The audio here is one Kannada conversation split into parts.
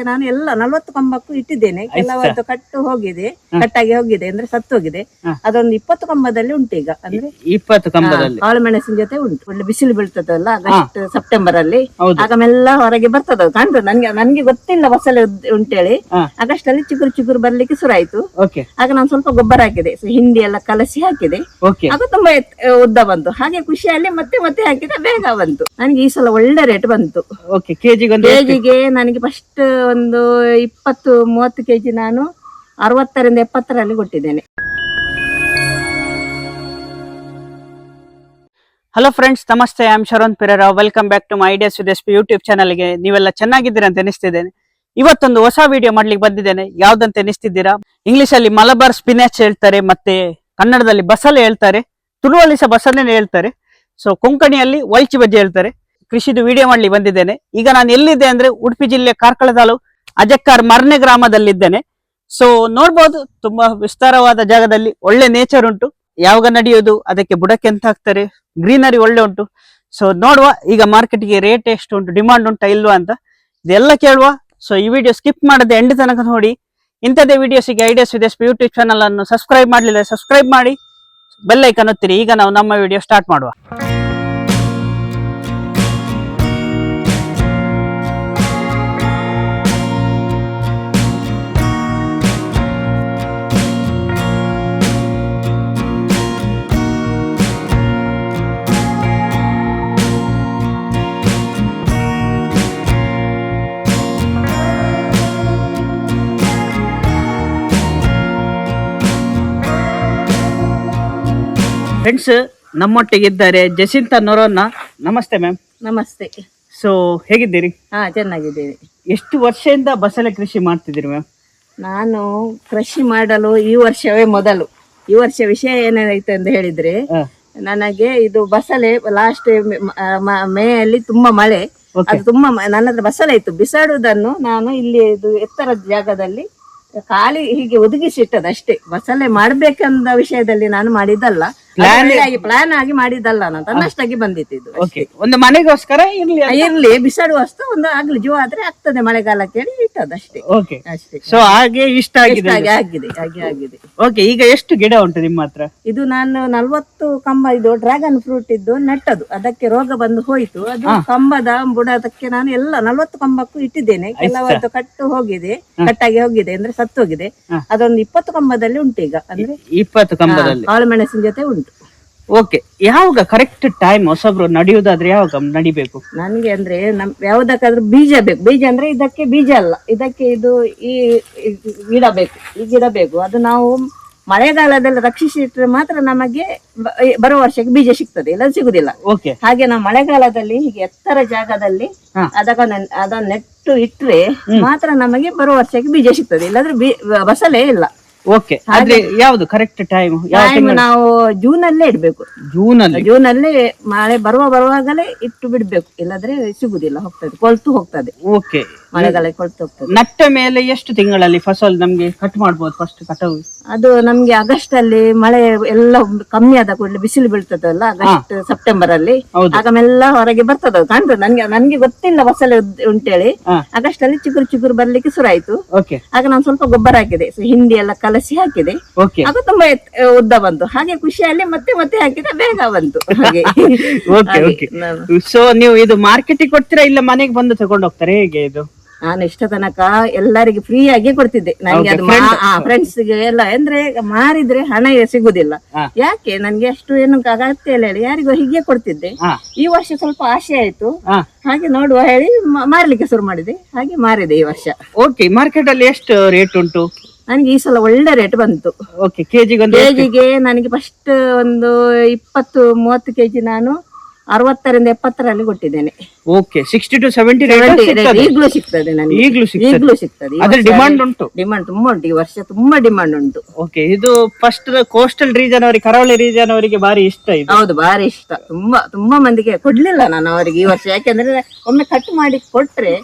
ನಾನು ಎಲ್ಲ 40 ಕಂಬಕ್ಕೂ ಇಟ್ಟಿದ್ದೇನೆ. ಕೆಲವತ್ತು ಕಟ್ಟಾಗಿ ಹೋಗಿದೆ ಅಂದ್ರೆ ಸತ್ತು ಹೋಗಿದೆ. ಅದೊಂದು 20 ಕಂಬದಲ್ಲಿ ಉಂಟು ಈಗ. ಅಂದ್ರೆ 20 ಕಂಬದಲ್ಲಿ ಕಾಳು ಮೆಣಸಿನ ಜೊತೆ ಉಂಟು. ಒಳ್ಳೆ ಬಿಸಿಲು ಬೀಳ್ತದಲ್ಲ ಆಗಸ್ಟ್ ಸೆಪ್ಟೆಂಬರ್ ಅಲ್ಲಿ, ಆಗ ಮೆಲ್ಲ ಹೊರಗೆ ಬರ್ತದ ಕಾಣ್ತದೆ. ನನ್ಗೆ ಗೊತ್ತಿಲ್ಲ ಬಸಳೆ ಉಂಟೇಳಿ. ಆಗಸ್ಟ್ ಅಲ್ಲಿ ಚಿಗುರು ಬರ್ಲಿಕ್ಕೆ ಶುರು ಆಯ್ತು. ಆಗ ನಾನು ಸ್ವಲ್ಪ ಗೊಬ್ಬರ ಹಾಕಿದೆ, ಹಿಂಡಿ ಎಲ್ಲ ಕಲಸಿ ಹಾಕಿದೆ. ಆಗ ತುಂಬಾ ಉದ್ದ ಬಂತು. ಹಾಗೆ ಖುಷಿಯಲ್ಲಿ ಮತ್ತೆ ಹಾಕಿದೆ, ಬೇಗ ಬಂತು. ನನಗೆ ಈ ಸಲ ಒಳ್ಳೆ ರೇಟ್ ಬಂತು. ಕೆಜಿಗೆ ನನಗೆ ಫಸ್ಟ್ ಒಂದು 20-30 ಕೆಜಿ ನಾನು 60ರಿಂದ 70ರಲ್ಲಿ ಕೊಟ್ಟಿದ್ದೇನೆ. ಹಲೋ ಫ್ರೆಂಡ್ಸ್, ನಮಸ್ತೆ. I am Sharavan Pereira. Welcome back to my ideas with SP YouTube ಚಾನಲ್ಗೆ. ನೀವೆಲ್ಲ ಚೆನ್ನಾಗಿದ್ದೀರಾ ಅಂತ ಎನಿಸ್ತಿದ್ದೇನೆ. ಇವತ್ತೊಂದು ಹೊಸ ವಿಡಿಯೋ ಮಾಡ್ಲಿಕ್ಕೆ ಬಂದಿದ್ದೇನೆ. ಯಾವ್ದಂತ ಎನಿಸ್ತಿದ್ದೀರಾ? ಇಂಗ್ಲಿಷ್ ಅಲ್ಲಿ ಮಲಬಾರ್ ಸ್ಪಿನಾಚ್ ಹೇಳ್ತಾರೆ, ಮತ್ತೆ ಕನ್ನಡದಲ್ಲಿ ಬಸಳೆ ಹೇಳ್ತಾರೆ, ತುಳುವಲ್ಲಿ ಸಹ ಬಸಳೆ ಹೇಳ್ತಾರೆ, ಸೊ ಕೊಂಕಣಿಯಲ್ಲಿ ವೈಚಿ ಬಜ್ಜಿ ಹೇಳ್ತಾರೆ. ಕೃಷಿದು ವಿಡಿಯೋ ಮಾಡ್ಲಿಕ್ಕೆ ಬಂದಿದ್ದೇನೆ. ಈಗ ನಾನು ಎಲ್ಲಿದ್ದೆ ಅಂದ್ರೆ ಉಡುಪಿ ಜಿಲ್ಲೆ ಕಾರ್ಕಳ ತಾಲೂಕು ಅಜಕ್ಕಾರ್ ಮರ್ನೆ ಗ್ರಾಮದಲ್ಲಿದ್ದೇನೆ. ಸೊ ನೋಡ್ಬೋದು, ತುಂಬಾ ವಿಸ್ತಾರವಾದ ಜಾಗದಲ್ಲಿ ಒಳ್ಳೆ ನೇಚರ್ ಉಂಟು. ಯಾವಾಗ ನಡೆಯೋದು, ಅದಕ್ಕೆ ಬುಡಕ್ಕೆ ಎಂತ ಹಾಕ್ತಾರೆ, ಗ್ರೀನರಿ ಒಳ್ಳೆ ಉಂಟು. ಸೊ ನೋಡುವ ಈಗ ಮಾರ್ಕೆಟ್ಗೆ ರೇಟ್ ಎಷ್ಟು ಉಂಟು, ಡಿಮಾಂಡ್ ಉಂಟಾ ಇಲ್ವಾ ಅಂತ ಇದೆಲ್ಲ ಕೇಳುವ. ಸೊ ಈ ವಿಡಿಯೋ ಸ್ಕಿಪ್ ಮಾಡದೆ ಎಂಡ್ ತನಕ ನೋಡಿ. ಇಂಥದೇ ವಿಡಿಯೋಸಿಗೆ ideas with SP YouTube channel ಅನ್ನು ಸಬ್ಸ್ಕ್ರೈಬ್ ಮಾಡಲಿಲ್ಲ ಸಬ್ಸ್ಕ್ರೈಬ್ ಮಾಡಿ, ಬೆಲ್ ಐಕಾನ್ ಒತ್ತಿರಿ. ಈಗ ನಾವು ನಮ್ಮ ವಿಡಿಯೋ ಸ್ಟಾರ್ಟ್ ಮಾಡುವ. ಫ್ರೆಂಡ್ಸ್, ನಮ್ಮೊಟ್ಟಿಗೆ ಇದ್ದಾರೆ ಜಸಿಂತಾ ನೊರೋನ್ನ. ನಮಸ್ತೆ ಮ್ಯಾಮ್. ನಮಸ್ತೆ. ಸೊ ಹೇಗಿದ್ದೀರಿ? ಚೆನ್ನಾಗಿದ್ದೇನೆ. ಎಷ್ಟು ವರ್ಷದಿಂದ ಬಸಳೆ ಕೃಷಿ ಮಾಡ್ತಿದ್ದೀರಿ ಮ್ಯಾಮ್? ನಾನು ಕೃಷಿ ಮಾಡಲು ಈ ವರ್ಷವೇ ಮೊದಲು. ಈ ವರ್ಷ ವಿಷಯ ಏನಾಯ್ತು ಅಂತ ಹೇಳಿದ್ರೆ, ನನಗೆ ಇದು ಬಸಳೆ ಲಾಸ್ಟ್ ಮೇ ಅಲ್ಲಿ ತುಂಬಾ ಮಳೆ, ಅದು ತುಂಬಾ ನನ್ನ ಹತ್ರ ಬಸಳೆ ಇತ್ತು. ಬಿಸಾಡುವುದನ್ನು ನಾನು ಇಲ್ಲಿ ಇದು ಎತ್ತರದ ಜಾಗದಲ್ಲಿ ಖಾಲಿ ಹೀಗೆ ಒದಗಿಸಿಟ್ಟದ ಅಷ್ಟೇ. ಬಸಳೆ ಮಾಡ್ಬೇಕಂದ ವಿಷಯದಲ್ಲಿ ನಾನು ಮಾಡಿದ್ದಲ್ಲ, ಪ್ಲಾನ್ ಆಗಿ ಮಾಡಿದ್ದಲ್ಲ. ನಾನು ತನ್ನಷ್ಟಾಗಿ ಬಂದಿತ್ತು. ಒಂದು ಮನೆಗೋಸ್ಕರ ಇರ್ಲಿ ಬಿಸಾಡುವ ವಸ್ತು ಒಂದು ಆಗ್ಲಿ, ಜೋ ಆದ್ರೆ ಆಗ್ತದೆ ಮಳೆಗಾಲ ಕೇಳಿ ಇಟ್ಟದಷ್ಟೇ. ಸೊ ಹಾಗೆ ಇಷ್ಟ ಆಗಿದೆ. ಓಕೆ, ಈಗ ಎಷ್ಟು ಗಿಡ ಉಂಟು ನಿಮ್ಮ ಹತ್ರ? ಇದು ನಾನು 40 ಕಂಬ ಇದು ಡ್ರ್ಯಾಗನ್ ಫ್ರೂಟ್ ಇದ್ದು ನೆಟ್ಟದು. ಅದಕ್ಕೆ ರೋಗ ಬಂದು ಹೋಯ್ತು. ಅದು ಕಂಬದ ಬುಡದಕ್ಕೆ ನಾನು ಎಲ್ಲ 40 ಕಂಬಕ್ಕೂ ಇಟ್ಟಿದ್ದೇನೆ. ಕೆಲವತ್ತು ಕಟ್ಟಾಗಿ ಹೋಗಿದೆ ಅಂದ್ರೆ ಸತ್ತು ಹೋಗಿದೆ. ಅದೊಂದು 20 ಕಂಬದಲ್ಲಿ ಉಂಟು ಈಗ. ಅಂದ್ರೆ 20 ಕಂಬದಲ್ಲಿ ಕಾಳು ಮೆಣಸಿನ ಜೊತೆ ಉಂಟು. ಓಕೆ, ಯಾವಾಗ ಕರೆಕ್ಟ್ ಟೈಮ್ ಹೊಸಬ್ರು ನಡೆಯುವುದಾದ್ರೆ ಯಾವಾಗ ನಡಿಬೇಕು? ನನ್ಗೆ ಅಂದ್ರೆ ಯಾವ್ದಕ್ಕಾದ್ರೂ ಬೀಜ ಬೇಕು. ಬೀಜ ಅಂದ್ರೆ ಇದಕ್ಕೆ ಬೀಜ ಅಲ್ಲ, ಇದಕ್ಕೆ ಇದು ಈ ಗಿಡ ಬೇಕು. ಈ ಗಿಡ ಬೇಕು. ಅದು ನಾವು ಮಳೆಗಾಲದಲ್ಲಿ ರಕ್ಷಿಸಿಟ್ರೆ ಮಾತ್ರ ನಮಗೆ ಬರುವ ವರ್ಷಕ್ಕೆ ಬೀಜ ಸಿಗ್ತದೆ, ಇಲ್ಲ ಸಿಗುದಿಲ್ಲ. ಹಾಗೆ ನಾವು ಮಳೆಗಾಲದಲ್ಲಿ ಹೀಗೆ ಎತ್ತರ ಜಾಗದಲ್ಲಿ ಅದನ್ನ ನೆಟ್ಟು ಇಟ್ರೆ ಮಾತ್ರ ನಮಗೆ ಬರುವ ವರ್ಷಕ್ಕೆ ಬೀಜ ಸಿಗ್ತದೆ, ಇಲ್ಲಾಂದ್ರೆ ಬಸಳೆ ಇಲ್ಲ. ಓಕೆ, ಆದ್ರೆ ಯಾವ್ದು ಕರೆಕ್ಟ್ ಟೈಮ್? ನಾವು ಜೂನ್ ಅಲ್ಲೇ ಇಡ್ಬೇಕು. ಜೂನ್ ಅಲ್ಲೇ ಮಳೆ ಬರುವಾಗಲೇ ಇಟ್ಟು ಬಿಡ್ಬೇಕು, ಇಲ್ಲದ್ರೆ ಸಿಗುದಿಲ್ಲ, ಹೋಗ್ತದೆ, ಕೊಳ್ತು ಹೋಗ್ತದೆ. ಓಕೆ, ಮಳೆಗಾಲ ಕೊಳ್ತು ಹೋಗ್ತದೆ. ನಟ್ಟ ಮೇಲೆ ಎಷ್ಟು ತಿಂಗಳಲ್ಲಿ ಫಸಲ್ ನಮ್ಗೆ ಕಟ್ ಮಾಡ್ಬೋದು? ಫಸ್ಟ್ ಕಟಾವು ಅದು ನಮ್ಗೆ ಆಗಸ್ಟ್ ಅಲ್ಲಿ ಮಳೆ ಎಲ್ಲ ಕಮ್ಮಿ ಆದ ಕೂಡಲೇ ಬಿಸಿಲು ಬೀಳ್ತದಲ್ಲ, ಆಗಸ್ಟ್ ಸೆಪ್ಟೆಂಬರ್ ಅಲ್ಲಿ, ಆಗ ಮೆಲ್ಲ ಹೊರಗೆ ಬರ್ತದ ಕಾಣ್ತದೆ. ನನ್ಗೆ ಗೊತ್ತಿಲ್ಲ ಬಸಳೆ ಉಂಟೇಳಿ. ಆಗಸ್ಟ್ ಅಲ್ಲಿ ಚಿಗುರು ಬರ್ಲಿಕ್ಕೆ ಶುರು ಆಯ್ತು. ಆಗ ನಾನು ಸ್ವಲ್ಪ ಗೊಬ್ಬರ ಹಾಕಿದೆ, ಹಿಂಡಿ ಎಲ್ಲ ಕಲಸಿ ಹಾಕಿದೆ. ಆಗ ತುಂಬಾ ಉದ್ದ ಬಂತು. ಹಾಗೆ ಖುಷಿಯಲ್ಲಿ ಮತ್ತೆ ಹಾಕಿದೆ, ಬೇಗ ಬಂತು. ಹಾಗೆ ಸೊ ನೀವು ಇದು ಮಾರ್ಕೆಟಿಗೆ ಕೊಡ್ತೀರಾ ಇಲ್ಲ ಮನೆಗೆ ಬಂದು ತಗೊಂಡು ಹೋಗ್ತಾರೆ, ಹೇಗೆ ಇದು? ನಾನು ಇಷ್ಟ ತನಕ ಎಲ್ಲರಿಗೆ ಫ್ರೀ ಆಗಿ ಕೊಡ್ತಿದ್ದೆ. ನನಗೆ ಅದು ಫ್ರೆಂಡ್ಸ್ ಗೆ ಎಲ್ಲ ಅಂದ್ರೆ ಮಾರಿದ್ರೆ ಹಣ ಸಿಗುದಿಲ್ಲ, ಯಾಕೆ ನನ್ಗೆ ಅಷ್ಟು ಏನು ಅಗತ್ಯ ಇಲ್ಲ ಹೇಳಿ ಯಾರಿಗೂ ಹೀಗೆ ಕೊಡ್ತಿದ್ದೆ. ಈ ವರ್ಷ ಸ್ವಲ್ಪ ಆಸೆ ಆಯ್ತು, ಹಾಗೆ ನೋಡುವ ಹೇಳಿ ಮಾರ್ಲಿಕ್ಕೆ ಶುರು ಮಾಡಿದೆ. ಹಾಗೆ ಮಾರಿದೆ ಈ ವರ್ಷ. ಓಕೆ, ಮಾರ್ಕೆಟ್ ಅಲ್ಲಿ ಎಷ್ಟು ರೇಟ್ ಉಂಟು? ನನಗೆ ಈ ಸಲ ಒಳ್ಳೆ ರೇಟ್ ಬಂತು. ಕೆಜಿಗೆ ನನಗೆ ಫಸ್ಟ್ ಒಂದು 20-30 ಕೆಜಿ ನಾನು 60ರಿಂದ 70ರಲ್ಲಿ ಕೊಟ್ಟಿದ್ದೇನೆ. ಓಕೆ, 60 to 70 ಈಗಲೂ ಸಿಗ್ತದೆ ನನಗೆ. ಈಗಲೂ ಸಿಗ್ತದೆ. ಡಿಮಾಂಡ್ ಉಂಟು. ಡಿಮಾಂಡ್ ತುಂಬಾ ಉಂಟು ಈ ವರ್ಷ, ತುಂಬಾ ಡಿಮಾಂಡ್ ಉಂಟು. ಓಕೆ, ಇದು ಫಸ್ಟ್ ಕೋಸ್ಟಲ್ ರೀಜನ್ ಅವರಿಗೆ, ಕರಾವಳಿ ರೀಜನ್ ಅವರಿಗೆ ಬಾರಿ ಇಷ್ಟ ಇದು. ಹೌದು, ಬಾರಿ ಇಷ್ಟ. ತುಂಬಾ ಮಂದಿಗೆ ಕೊಡ್ಲಿಲ್ಲ ನಾನು ಅವರಿಗೆ ಈ ವರ್ಷ. ಯಾಕೆಂದ್ರೆ ಒಮ್ಮೆ ಕಟ್ ಮಾಡಿ ಕೊಟ್ರೆ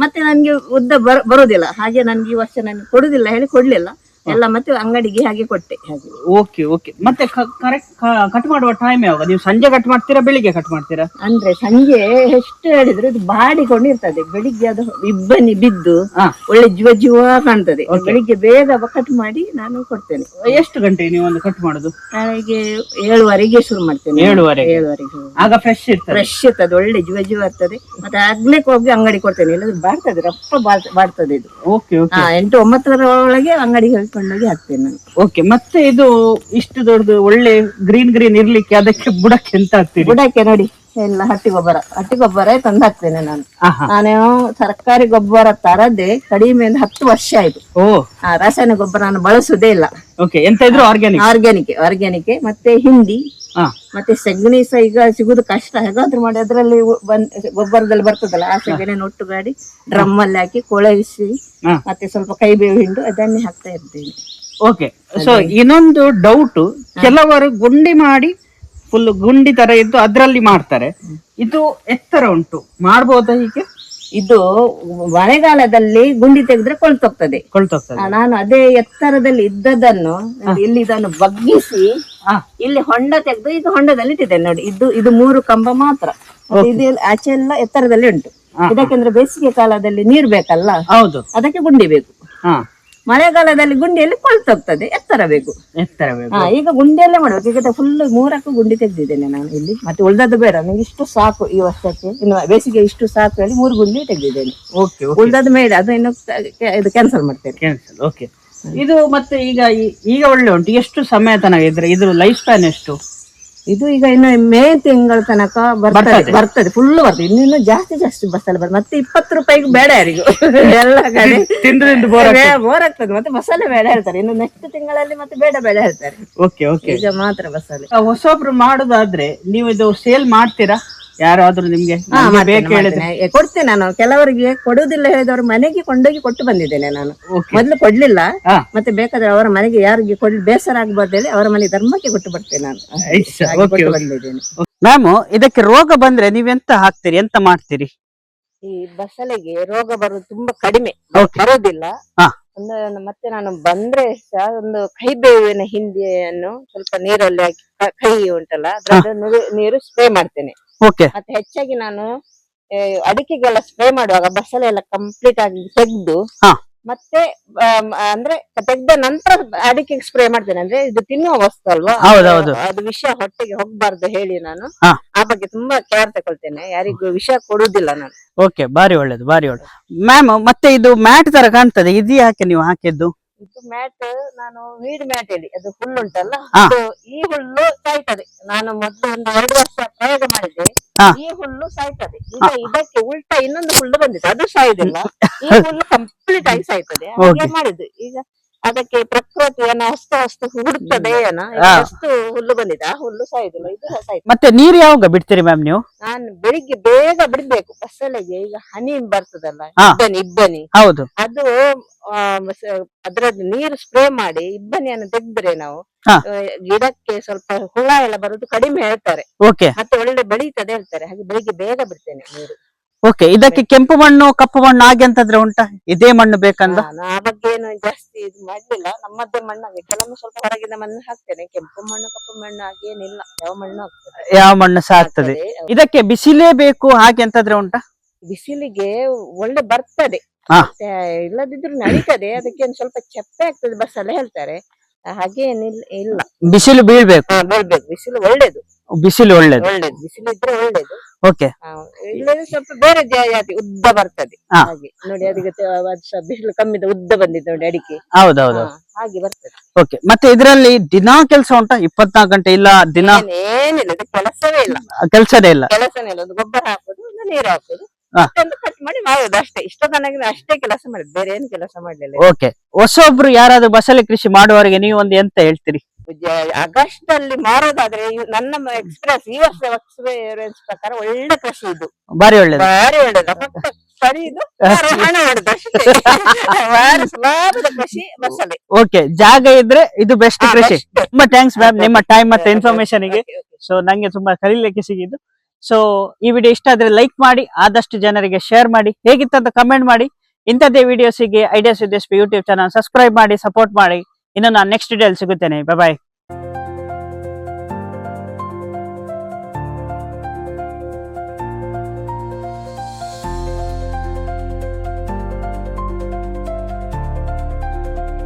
ಮತ್ತೆ ನನ್ಗೆ ಉದ್ದ ಬರುದಿಲ್ಲ. ಹಾಗೆ ನನ್ಗೆ ಈ ವರ್ಷ ನನ್ಗೆ ಕೊಡುದಿಲ್ಲ ಹೇಳಿ ಕೊಡ್ಲಿಲ್ಲ. ಎಲ್ಲ ಮತ್ತೆ ಅಂಗಡಿಗೆ ಹಾಗೆ ಕೊಟ್ಟೆ ಹಾಗೆ. Okay okay. ಮತ್ತೆ ಕರೆಕ್ಟ್ ಕಟ್ ಮಾಡುವ ಟೈಮ್ ಯಾವಾಗ? ನೀವು ಸಂಜೆ ಕಟ್ ಮಾಡ್ತೀರಾ ಬೆಳಿಗ್ಗೆ ಕಟ್ ಮಾಡ್ತೀರಾ? ಅಂದ್ರೆ ಸಂಜೆ ಎಷ್ಟು ಹೇಳಿದ್ರು ಇದು ಬಾಡಿಕೊಂಡು ಇರ್ತದೆ, ಬೆಳಿಗ್ಗೆ ಅದು ಇಬ್ಬನಿ ಬಿದ್ದು ಒಳ್ಳೆ ಜುವ ಜುವ ಕಾಣ್ತದೆ. ಬೆಳಿಗ್ಗೆ ಬೇಗ ಕಟ್ ಮಾಡಿ ನಾನು ಕೊಡ್ತೇನೆ. ಎಷ್ಟು ಗಂಟೆಗೆ ನೀವು ಒಂದು ಕಟ್ ಮಾಡುದು? ಬೆಳಿಗ್ಗೆ 7:30ಗೆ ಶುರು ಮಾಡ್ತೇನೆ. 7:30 ಆಗ ಫ್ರೆಶ್ ಇರ್ತದೆ, ಒಳ್ಳೆ ಜುವ ಜುವ ಇರ್ತದೆ. ಮತ್ತೆ ಆಗ್ಲಿಕ್ಕೆ ಹೋಗಿ ಅಂಗಡಿ ಕೊಡ್ತೇನೆ, ಇಲ್ಲದ್ರೆ ಬಾಡ್ತದೆ, ರಪ್ಪ ಬಾಡ್ತದೆ ಇದು. 8-9 ಒಳಗೆ ಅಂಗಡಿಗೆ ಹೇಳ್ಕೊಂಡೋಗಿ ಹಾಕ್ತೇನೆ ನಾನು. ಓಕೆ. ಮತ್ತೆ ಇದು ಇಷ್ಟು ದೊಡ್ಡದು ಒಳ್ಳೆ ಗ್ರೀನ್ ಇರ್ಲಿಕ್ಕೆ ಅದಕ್ಕೆ ಬುಡಕ್ಕೆ ಎಂತ ಹಾಕ್ತೀರಿ? ಬುಡಕ್ಕೆ ನೋಡಿ ಎಲ್ಲ ಹಟ್ಟಿ ಗೊಬ್ಬರ ತಂದು ಹಾಕ್ತೇನೆ ನಾನು. ನಾನು ಸರ್ಕಾರಿ ಗೊಬ್ಬರ ತರದೆ ಕಡಿಮೆ 10 ವರ್ಷ ಆಯ್ತು. ರಾಸಾಯನಿಕ ಗೊಬ್ಬರ ನಾನು ಬಳಸುದೇ ಇಲ್ಲ. ಎಂತ ಇದ್ರು ಆರ್ಗ್ಯಾನಿಕ್ ಮತ್ತೆ ಹಿಂಡಿ ಮತ್ತೆ ಸೆಗಣಿ ಸಹ ಈಗ ಸಿಗುದು ಕಷ್ಟ. ಹೇಗಾದ್ರೂ ಮಾಡಿ ಅದ್ರಲ್ಲಿ ಗೊಬ್ಬರದಲ್ಲಿ ಬರ್ತದಲ್ಲ, ಆ ಸೆಗಣಿಯನ್ನು ಒಟ್ಟುಗಾಡಿ ಡ್ರಮ್ ಅಲ್ಲಿ ಹಾಕಿ ಕೊಳೆಯಿಸಿ ಮತ್ತೆ ಸ್ವಲ್ಪ ಕೈ ಬೇವು ಹಿಂಡು ಅದನ್ನೇ ಹಾಕ್ತಾ ಇರ್ತೇನೆ. ಓಕೆ. ಸೊ ಇನ್ನೊಂದು ಡೌಟ್, ಕೆಲವರು ಗುಂಡಿ ಮಾಡಿ ಫುಲ್ ಗುಂಡಿ ತರ ಇದ್ದು ಅದ್ರಲ್ಲಿ ಮಾಡ್ತಾರೆ. ಇದು ಎತ್ತರ ಉಂಟು, ಮಾಡ್ಬೋದಾ ಹೀಗೆ? ಇದು ಮಳೆಗಾಲದಲ್ಲಿ ಗುಂಡಿ ತೆಗೆದ್ರೆ ಕೊಳ್ತೋಗ್ತದೆ. ನಾನು ಅದೇ ಎತ್ತರದಲ್ಲಿ ಇದ್ದದನ್ನು ಇಲ್ಲಿ ಇದನ್ನು ಬಗ್ಗಿಸಿ ಇಲ್ಲಿ ಹೊಂಡ ತೆಗೆದು ಈಗ ಹೊಂಡದಲ್ಲಿ ಇಟ್ಟಿದ್ದೇನೆ ನೋಡಿ. ಇದು 3 ಕಂಬ ಮಾತ್ರ, ಇದು ಆಚೆ ಎಲ್ಲ ಎತ್ತರದಲ್ಲಿ ಉಂಟು. ಇದಕ್ಕೆಂದ್ರೆ ಬೇಸಿಗೆ ಕಾಲದಲ್ಲಿ ನೀರು ಬೇಕಲ್ಲ, ಅದಕ್ಕೆ ಗುಂಡಿ ಬೇಕು. ಮಳೆಗಾಲದಲ್ಲಿ ಗುಂಡಿಯಲ್ಲಿ ಕೊಳ್ತೋಗ್ತದೆ, ಎತ್ತರ ಬೇಕು. ಈಗ ಗುಂಡಿಯಲ್ಲೇ ಮಾಡ್ಬೇಕು. ಈಗ ಫುಲ್ 3 ಗುಂಡಿ ತೆಗೆದಿದ್ದೇನೆ ನಾನು ಇಲ್ಲಿ. ಮತ್ತೆ ಉಳ್ದದ್ದು ಬೇಡ, ನಂಗೆ ಇಷ್ಟು ಸಾಕು ಈ ವರ್ಷಕ್ಕೆ, ಇನ್ನು ಬೇಸಿಗೆ ಇಷ್ಟು ಸಾಕು ಹೇಳಿ 3 ಗುಂಡಿ ತೆಗೆದಿದ್ದೇನೆ. ಉಳ್ದದ್ದು ಬೇಡ, ಅದು ಇನ್ನು ಇದು ಕ್ಯಾನ್ಸಲ್ ಮಾಡ್ತೇನೆ. ಇದು ಮತ್ತೆ ಈಗ ಒಳ್ಳೆ ಉಂಟು. ಎಷ್ಟು ಸಮಯ ತನಕ ಇದ್ರೆ ಇದ್ರ ಲೈಫ್ ಸ್ಪ್ಯಾನ್ ಎಷ್ಟು? ಇದು ಈಗ ಇನ್ನು ಮೇ ತಿಂಗಳ ತನಕ ಬರ್ತದೆ, ಫುಲ್ ಬರ್ತದೆ. ಇನ್ನು ಜಾಸ್ತಿ ಬಸ್ಸಲ್ಲಿ ಬರ್ತದೆ. ಮತ್ತೆ 20 ರೂಪಾಯಿಗೂ ಬೇಡ ಯಾರಿಗೂ, ಎಲ್ಲ ಕಡೆ ಬೋರ್ ಆಗ್ತದೆ. ಮತ್ತೆ ಮಸಾಲೆ ಬೇಡ ಹೇಳ್ತಾರೆ. ಇನ್ನು ನೆಕ್ಸ್ಟ್ ತಿಂಗಳಲ್ಲಿ ಮತ್ತೆ ಬೇಡ ಹೇಳ್ತಾರೆ. ಈಗ ಮಾತ್ರ ಬಸ್ಸಲ್ಲಿ. ಹೊಸೊಬ್ರು ಮಾಡುದಾದ್ರೆ ನೀವು ಇದು ಸೇಲ್ ಮಾಡ್ತೀರಾ? ಯಾರಾದ್ರೂ ನಿಮ್ಗೆ ಕೊಡ್ತೇನೆ ನಾನು. ಕೆಲವರಿಗೆ ಕೊಡುವುದಿಲ್ಲ ಹೇಳಿದವರು ಮನೆಗೆ ಕೊಂಡೋಗಿ ಕೊಟ್ಟು ಬಂದಿದ್ದೇನೆ ನಾನು. ಮೊದ್ಲು ಕೊಡ್ಲಿಲ್ಲ, ಮತ್ತೆ ಬೇಕಾದ್ರೆ ಅವರ ಮನೆಗೆ ಯಾರಿಗೆ ಬೇಸರ ಆಗ್ಬಾರ್ದು ಹೇಳಿ ಅವರ ಮನೆ ಧರ್ಮಕ್ಕೆ ಕೊಟ್ಟು ಬರ್ತೇನೆ ನಾನು. ಬಂದಿದ್ದೇನೆ. ಮ್ಯಾಮ್, ಇದಕ್ಕೆ ರೋಗ ಬಂದ್ರೆ ನೀವೆಂತ ಹಾಕ್ತೀರಿ, ಎಂತ ಮಾಡ್ತೀರಿ? ಈ ಬಸಳೆಗೆ ರೋಗ ಬರುದು ತುಂಬಾ ಕಡಿಮೆ, ಬರೋದಿಲ್ಲ. ಮತ್ತೆ ನಾನು ಬಂದ್ರೆ ಸಹ ಒಂದು ಕೈ ಬೇವಿನ ಹಿಂಡಿಯನ್ನು ಸ್ವಲ್ಪ ನೀರಲ್ಲಿ ಹಾಕಿ, ಕೈ ಉಂಟಲ್ಲ ನೀರು ಸ್ಪ್ರೇ ಮಾಡ್ತೇನೆ. ಮತ್ತೆ ಹೆಚ್ಚಾಗಿ ನಾನು ಅಡಿಕೆಗೆಲ್ಲ ಸ್ಪ್ರೇ ಮಾಡುವಾಗ ಬಸಳೆ ಎಲ್ಲ ಕಂಪ್ಲೀಟ್ ಆಗಿ ತೆಗೆದು ಮತ್ತೆ ಅಂದ್ರೆ ತೆಗ್ದ ನಂತರ ಅಡಿಕೆಗೆ ಸ್ಪ್ರೇ ಮಾಡ್ತೇನೆ. ಅಂದ್ರೆ ಇದು ತಿನ್ನುವ ವಸ್ತು ಅಲ್ವಾ, ಅದು ವಿಷ ಹೊಟ್ಟೆಗೆ ಹೋಗ್ಬಾರ್ದು ಹೇಳಿ ನಾನು ಆ ಬಗ್ಗೆ ತುಂಬಾ ಕೇರ್ ತಗೊಳ್ತೇನೆ. ಯಾರಿಗೂ ವಿಷ ಕೊಡುದಿಲ್ಲ ನಾನು. ಓಕೆ, ಬಾರಿ ಒಳ್ಳೇದು. ಮ್ಯಾಮ್, ಮತ್ತೆ ಇದು ಮ್ಯಾಟ್ ತರ ಕಾಣ್ತದೆ, ಇದು ಯಾಕೆ ನೀವು ಹಾಕಿದ್ದು? ಇದು ಮ್ಯಾಟ್ ನಾನು ವೀಡ್ ಮ್ಯಾಟ್ ಹೇಳಿ, ಅದು ಹುಲ್ಲು ಉಂಟಲ್ಲ, ಈ ಹುಲ್ಲು ಸಾಯ್ತದೆ. ನಾನು ಮೊದಲು ಒಂದು 2 ವರ್ಷ ಪ್ರಯೋಗ ಮಾಡಿದ್ದೆ, ಈ ಹುಲ್ಲು ಸಾಯ್ತದೆ. ಈಗ ಇದಕ್ಕೆ ಉಲ್ಟಾ ಇನ್ನೊಂದು ಹುಲ್ಲು ಬಂದಿದೆ, ಅದು ಸಾಯುದಿಲ್ಲ. ಈ ಹುಲ್ಲು ಕಂಪ್ಲೀಟ್ ಆಗಿ ಸಾಯ್ತದೆ. ಹಾಗೆ ಮಾಡಿದ್ದು. ಈಗ ಅದಕ್ಕೆ ಪ್ರಕೃತಿ ಹೊಸ್ತು ಹುಡುಕ್ತದೆ ಅಷ್ಟು ಹುಲ್ಲು ಬಂದಿದೆ, ಆ ಹುಲ್ಲು ಸಾಯುದಿಲ್ಲ, ಇದು ಸಾಯ್ತದೆ. ಮತ್ತೆ ನೀರು ಯಾವಾಗ ಬಿಡ್ತೀರಿ ಮ್ಯಾಮ್ ನೀವು? ನಾನು ಬೆಳಿಗ್ಗೆ ಬೇಗ ಬಿಡ್ಬೇಕು. ಬಸಳೆಗೆ ಈಗ ಹನಿ ಬರ್ತದಲ್ಲ, ಇಬ್ಬನಿ, ಹೌದು, ಅದು ಅದ್ರದ್ದು ನೀರು ಸ್ಪ್ರೇ ಮಾಡಿ ಇಬ್ಬನಿಯನ್ನು ತೆಗೆದ್ರೆ ನಾವು ಗಿಡಕ್ಕೆ ಸ್ವಲ್ಪ ಹುಳ ಎಲ್ಲ ಬರುದು ಕಡಿಮೆ ಹೇಳ್ತಾರೆ. ಮತ್ತೆ ಒಳ್ಳೆ ಬೆಳೀತದೆ ಹೇಳ್ತಾರೆ. ಹಾಗೆ ಬೆಳಿಗ್ಗೆ ಬೇಗ ಬಿಡ್ತೇನೆ ನೀರು. ಓಕೆ. ಇದಕ್ಕೆ ಕೆಂಪು ಮಣ್ಣು ಕಪ್ಪು ಮಣ್ಣು ಹಾಗೆ ಅಂತಂದ್ರೆ ಉಂಟಾ? ಇದೇ ಮಣ್ಣು ಬೇಕಂತ? ಆ ಬಗ್ಗೆ ಏನು ಜಾಸ್ತಿ ಇದು ಮಾಡ್ಲಿಲ್ಲ. ನಮ್ಮದೇ ಮಣ್ಣಾಗಿ ಕೆಲವೊಮ್ಮೆ ಸ್ವಲ್ಪ ಹೊರಗಿನ ಮಣ್ಣು ಹಾಕ್ತೇನೆ. ಕೆಂಪು ಮಣ್ಣು ಕಪ್ಪು ಮಣ್ಣು ಹಾಗೇನಿಲ್ಲ, ಯಾವ ಮಣ್ಣು ಹಾಕ್ತದೆ, ಯಾವ ಮಣ್ಣು ಸಹ ಆಗ್ತದೆ. ಇದಕ್ಕೆ ಬಿಸಿಲೇ ಬೇಕು ಹಾಗೆ ಅಂತಂದ್ರೆ ಉಂಟಾ? ಬಿಸಿಲಿಗೆ ಒಳ್ಳೆ ಬರ್ತದೆ, ಇಲ್ಲದಿದ್ರು ನಡೀತದೆ. ಅದಕ್ಕೆ ಒಂದು ಸ್ವಲ್ಪ ಚಪ್ಪೆ ಆಗ್ತದೆ ಬಸ್ಸಲ್ಲ ಹೇಳ್ತಾರೆ. ಹಾಗೇನಿಲ್ಲ, ಇಲ್ಲ. ಬಿಸಿಲು ಬೀಳ್ಬೇಕು. ಬಿಸಿಲು ಒಳ್ಳೇದು. ಬಿಸಿಲು ಒಳ್ಳೇದು. ಬಿಸಿಲು ಇದ್ರೆ ಒಳ್ಳೇದು. ಓಕೆ. ಇಲ್ಲದ್ರೆ ಸ್ವಲ್ಪ ಬೇರೆ ಜಾತಿ ಉದ್ದ ಬರ್ತದೆ. ಹಾಗೆ ನೋಡಿ, ಅದಕ್ಕೆ ಬಿಸಿಲು ಕಮ್ಮಿದ ಉದ್ದ ಬಂದಿದೆ ನೋಡಿ ಅಡಿಕೆ. ಹೌದೌದು, ಹಾಗೆ ಬರ್ತದೆ. ಓಕೆ. ಮತ್ತೆ ಇದರಲ್ಲಿ ದಿನಾ ಕೆಲಸ ಉಂಟಾ? 24 ಗಂಟೆ ಇಲ್ಲ ದಿನ? ಏನಿಲ್ಲ, ಕೆಲಸವೇ ಇಲ್ಲ. ಕೆಲಸನೇ ಇಲ್ಲ. ಒಂದು ಗೊಬ್ಬರ ಹಾಕೋದು, ನೀರು ಹಾಕೋದು, ಕಟ್ ಮಾಡಿ ಮಾಡೋದು ಅಷ್ಟೇ. ಇಷ್ಟ ತನಕ ಅಷ್ಟೇ ಕೆಲಸ ಮಾಡಿದ್, ಬೇರೆ ಏನು ಕೆಲಸ ಮಾಡ್ಲಿಲ್ಲ. ಓಕೆ. ಹೊಸೊಬ್ರು ಯಾರಾದ್ರೂ ಬಸಳೆ ಕೃಷಿ ಮಾಡುವವರಿಗೆ ನೀವು ಒಂದು ಎಂತ ಹೇಳ್ತೀರಿ? ಆಗಸ್ಟ್ ಅಲ್ಲಿ ಮಾರೋದಾದ್ರೆ ನನ್ನ ಎಕ್ಸ್ಪೀರಿಯನ್ಸ್, ಈ ವರ್ಷ ಎಕ್ಸ್ಪೀರಿಯನ್ಸ್ ಪ್ರಕಾರ ಒಳ್ಳೆ ಕೃಷಿ ಇದು, ಬಾರಿ ಒಳ್ಳೇದು. ಹಣ ಹೊಡೆದು ಅಷ್ಟೇ. ಲಾಭದ ಕೃಷಿ ಬಸಳೆ. ಓಕೆ, ಜಾಗ ಇದ್ರೆ ಇದು ಬೆಸ್ಟ್ ಕೃಷಿ. ತುಂಬಾ ಥ್ಯಾಂಕ್ಸ್ ಮ್ಯಾಮ್ ನಿಮ್ಮ ಟೈಮ್ ಮತ್ತೆ ಇನ್ಫಾರ್ಮೇಶನ್ ಗೆ. ಸೊ ನಂಗೆ ತುಂಬಾ ಕಲೀಲಿಕ್ಕೆ ಸಿಗಿದ್ದು. ಸೊ ಈ ವಿಡಿಯೋ ಇಷ್ಟ ಆದ್ರೆ ಲೈಕ್ ಮಾಡಿ, ಆದಷ್ಟು ಜನರಿಗೆ ಶೇರ್ ಮಾಡಿ, ಹೇಗಿತ್ತಂತ ಕಮೆಂಟ್ ಮಾಡಿ. ಇಂಥದ್ದೇ ವಿಡಿಯೋಸಿಗೆ ideas with SP YouTube channel subscribe ಮಾಡಿ, ಸಪೋರ್ಟ್ ಮಾಡಿ. ಇನ್ನು ನಾನು ನೆಕ್ಸ್ಟ್ ಡೇ ಸಿಗುತ್ತೇನೆ. ಬಾಯ್.